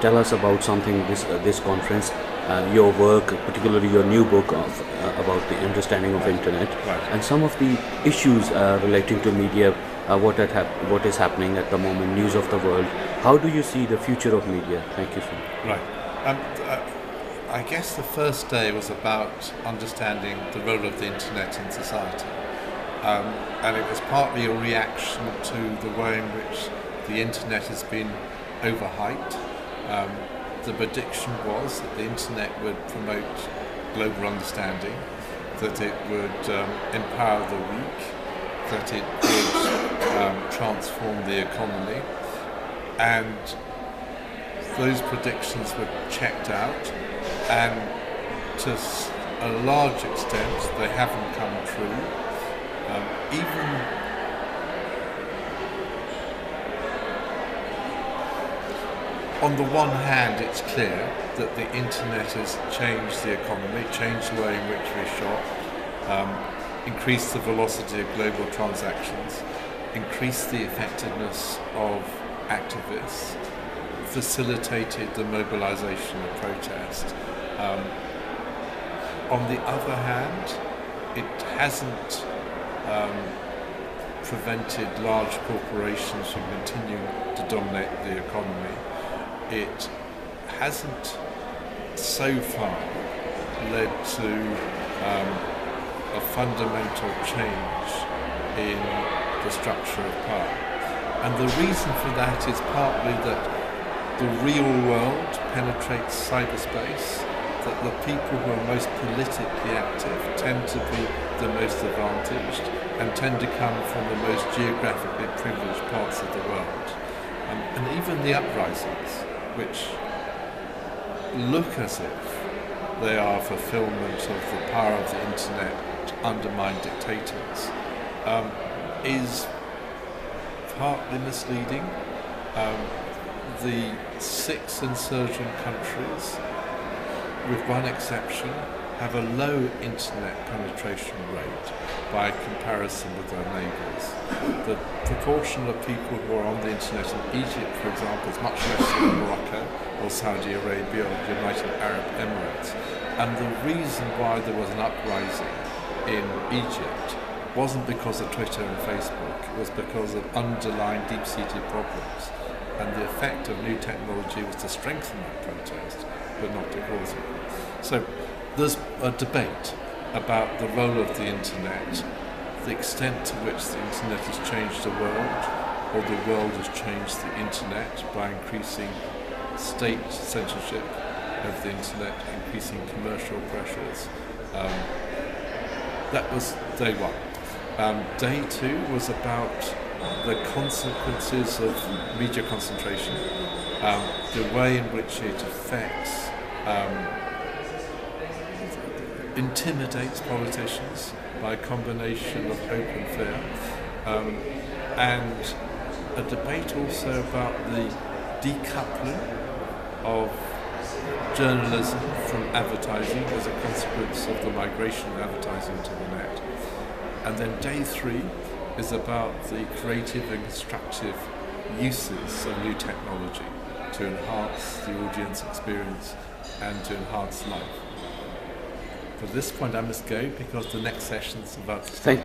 tell us about something this conference, your work, particularly your new book about the understanding of internet, and some of the issues relating to media, what is happening at the moment, news of the world. How do you see the future of media? Thank you, sir. Right. I guess the first day was about understanding the role of the internet in society. And it was partly a reaction to the way in which the internet has been overhyped. The prediction was that the internet would promote global understanding, that it would empower the weak, that it would transform the economy, and those predictions were checked out, and to a large extent they haven't come true. Even on the one hand, it's clear that the internet has changed the economy, changed the way in which we shop, increased the velocity of global transactions, increased the effectiveness of activists, facilitated the mobilization of protest. On the other hand, it hasn't prevented large corporations from continuing to dominate the economy. It hasn't so far led to a fundamental change in the structure of power. And the reason for that is partly that the real world penetrates cyberspace, that the people who are most politically active tend to be the most advantaged and tend to come from the most geographically privileged parts of the world. And even the uprisings, which look as if they are fulfillment of the power of the internet to undermine dictators, is partly misleading. The 6 insurgent countries, with one exception, have a low internet penetration rate by comparison with their neighbours. The proportion of people who are on the internet in Egypt, for example, is much less than Morocco or Saudi Arabia or the United Arab Emirates. And the reason why there was an uprising in Egypt wasn't because of Twitter and Facebook, it was because of underlying deep-seated problems. And the effect of new technology was to strengthen that protest, but not to cause it. So there's a debate about the role of the internet, the extent to which the internet has changed the world, or the world has changed the internet by increasing state censorship of the internet, increasing commercial pressures. That was day one. Day two was about the consequences of media concentration, the way in which it affects, intimidates politicians by a combination of hope and fear, and a debate also about the decoupling of journalism from advertising as a consequence of the migration of advertising to the net. And then day three is about the creative and constructive uses of new technology to enhance the audience experience and to enhance life. At this point I must go because the next session is about to start.